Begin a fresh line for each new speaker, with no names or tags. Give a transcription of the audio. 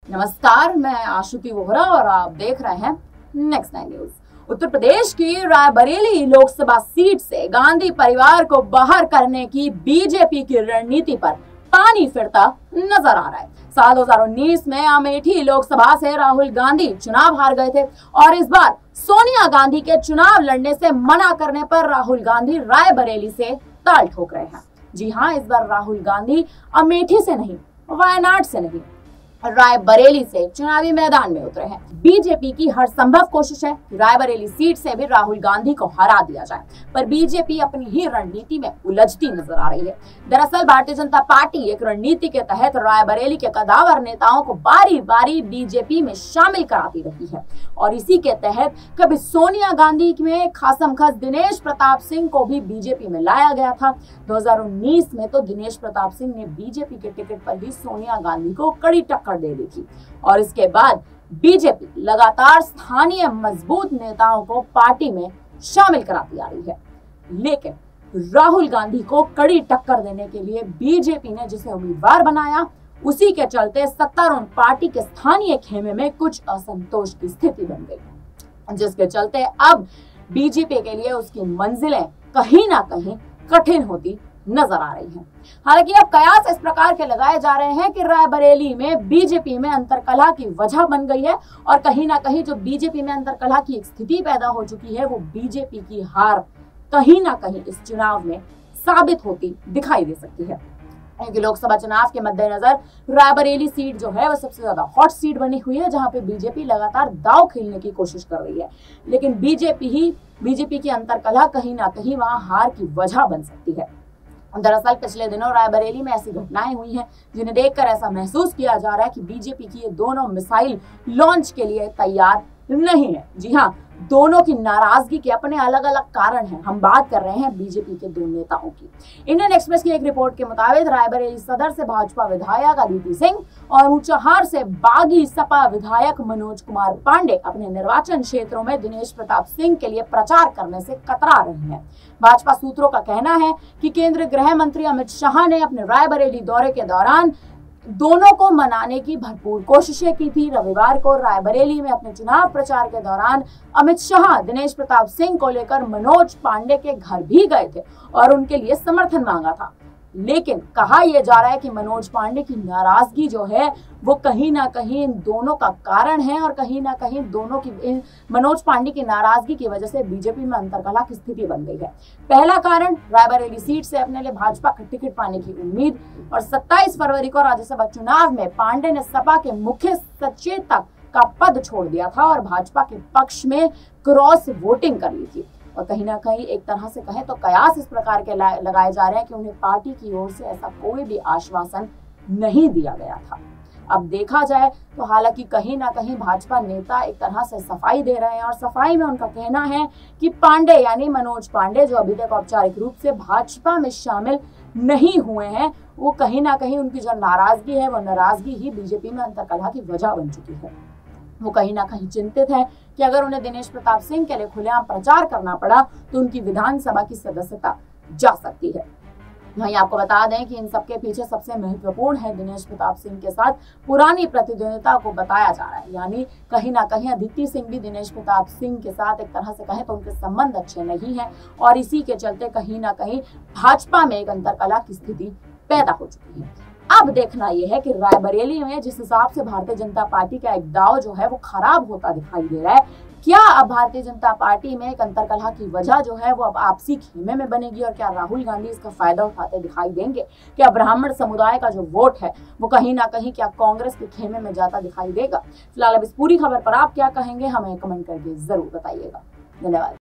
नमस्कार, मैं आशुकी वोहरा और आप देख रहे हैं नेक्स्ट 9 न्यूज। उत्तर प्रदेश की रायबरेली लोकसभा सीट से गांधी परिवार को बाहर करने की बीजेपी की रणनीति पर पानी फिरता नजर आ रहा है। साल 2019 में अमेठी लोकसभा से राहुल गांधी चुनाव हार गए थे और इस बार सोनिया गांधी के चुनाव लड़ने से मना करने पर राहुल गांधी रायबरेली से ताल ठोक रहे हैं। जी हाँ, इस बार राहुल गांधी अमेठी से नहीं, वायनाड से नहीं, रायबरेली से चुनावी मैदान में उतरे हैं। बीजेपी की हर संभव कोशिश है कि रायबरेली सीट से भी राहुल गांधी को हरा दिया जाए, पर बीजेपी अपनी ही रणनीति में उलझती नजर आ रही है। दरअसल भारतीय जनता पार्टी एक रणनीति के तहत रायबरेली के कदावर नेताओं को बारी बारी बीजेपी में शामिल कराती रही है और इसी के तहत कभी सोनिया गांधी में खासमखास दिनेश प्रताप सिंह को भी बीजेपी में लाया गया था। 2019 में तो दिनेश प्रताप सिंह ने बीजेपी के टिकट पर ही सोनिया गांधी को कड़ी टक्कर दे दी थी और इसके बाद बीजेपी लगातार स्थानीय मजबूत नेताओं को पार्टी में शामिल कराती आ रही है। लेकिन राहुल गांधी को कड़ी टक्कर देने के लिए बीजेपी ने जिसे उम्मीदवार बनाया, उसी के चलते सत्तारूढ़ पार्टी के स्थानीय खेमे में कुछ असंतोष की स्थिति बन गई, जिसके चलते अब बीजेपी के लिए उसकी मंजिलें कहीं ना कहीं कठिन होती नजर आ रही हैं। हालांकि अब कयास इस प्रकार के लगाए जा रहे हैं कि रायबरेली में बीजेपी में अंतरकलह की वजह बन गई है और कहीं ना कहीं जो बीजेपी में अंतरकलह की एक स्थिति पैदा हो चुकी है, वो बीजेपी की हार कहीं ना कहीं इस चुनाव में साबित होती दिखाई दे सकती है। क्योंकि लोकसभा चुनाव के मद्देनजर रायबरेली सीट जो है वो सबसे ज्यादा हॉट सीट बनी हुई है, जहां पे बीजेपी लगातार दांव खेलने की कोशिश कर रही है। लेकिन बीजेपी की अंतरकलह कहीं ना कहीं वहां हार की वजह बन सकती है। दरअसल पिछले दिनों रायबरेली में ऐसी घटनाएं हुई हैं जिन्हें देखकर ऐसा महसूस किया जा रहा है कि बीजेपी की ये दोनों मिसाइल लॉन्च के लिए तैयार नहीं है। जी हाँ, दोनों की नाराजगी के अपने अलग अलग कारण हैं। हम बात कर रहे हैं बीजेपी के दो नेताओं की। इंडियन एक्सप्रेस की एक रिपोर्ट के मुताबिक रायबरेली सदर से भाजपा विधायक अदिति सिंह और ऊंचाहार से बागी सपा विधायक मनोज कुमार पांडे अपने निर्वाचन क्षेत्रों में दिनेश प्रताप सिंह के लिए प्रचार करने से कतरा रहे हैं। भाजपा सूत्रों का कहना है कि केंद्रीय गृह मंत्री अमित शाह ने अपने रायबरेली दौरे के दौरान दोनों को मनाने की भरपूर कोशिशें की थी। रविवार को रायबरेली में अपने चुनाव प्रचार के दौरान अमित शाह दिनेश प्रताप सिंह को लेकर मनोज पांडे के घर भी गए थे और उनके लिए समर्थन मांगा था। लेकिन कहा यह जा रहा है कि मनोज पांडे की नाराजगी जो है वो कहीं ना कहीं इन दोनों का कारण है और कहीं ना कहीं मनोज पांडे की नाराजगी की वजह से बीजेपी में अंतरकलह की स्थिति बन गई है। पहला कारण रायबरेली सीट से अपने लिए भाजपा का टिकट पाने की उम्मीद, और 27 फरवरी को राज्यसभा चुनाव में पांडे ने सपा के मुख्य सचेतक का पद छोड़ दिया था और भाजपा के पक्ष में क्रॉस वोटिंग कर ली थी। और कहीं ना कहीं एक तरह से कहें तो कयास इस प्रकार के लगाए जा रहे हैं कि उन्हें पार्टी की ओर से ऐसा कोई भी आश्वासन नहीं दिया गया था। अब देखा जाए तो हालांकि कहीं ना कहीं भाजपा नेता एक तरह से सफाई दे रहे हैं और सफाई में उनका कहना है कि पांडे यानी मनोज पांडे जो अभी तक औपचारिक रूप से भाजपा में शामिल नहीं हुए हैं, वो कहीं ना कहीं उनकी जो नाराजगी है वो नाराजगी ही बीजेपी में अंतरकलह की वजह बन चुकी है। वो कहीं ना कहीं चिंतित है कि अगर उन्हें दिनेश प्रताप सिंह के लिए खुलेआम प्रचार करना पड़ा तो उनकी विधानसभा की सदस्यता जा सकती है। वहीं आपको बता दें कि इन सबके पीछे सबसे महत्वपूर्ण है दिनेश प्रताप सिंह के साथ पुरानी प्रतिद्वंदिता को बताया जा रहा है। यानी कहीं ना कहीं अदिति सिंह भी दिनेश प्रताप सिंह के साथ एक तरह से कहें तो उनके संबंध अच्छे नहीं हैं और इसी के चलते कहीं ना कहीं भाजपा में एक अंतरकलह की स्थिति पैदा हो चुकी है। अब देखना यह है कि रायबरेली में जिस हिसाब से भारतीय जनता पार्टी का एक दाव जो है वो खराब होता दिखाई दे रहा है, क्या अब भारतीय जनता पार्टी में एक अंतरकलह की वजह जो है वो अब आपसी खेमे में बनेगी और क्या राहुल गांधी इसका फायदा उठाते दिखाई देंगे? क्या ब्राह्मण समुदाय का जो वोट है वो कहीं ना कहीं क्या कांग्रेस के खेमे में जाता दिखाई देगा? फिलहाल अब इस पूरी खबर पर आप क्या कहेंगे, हमें कमेंट करके जरूर बताइएगा। धन्यवाद।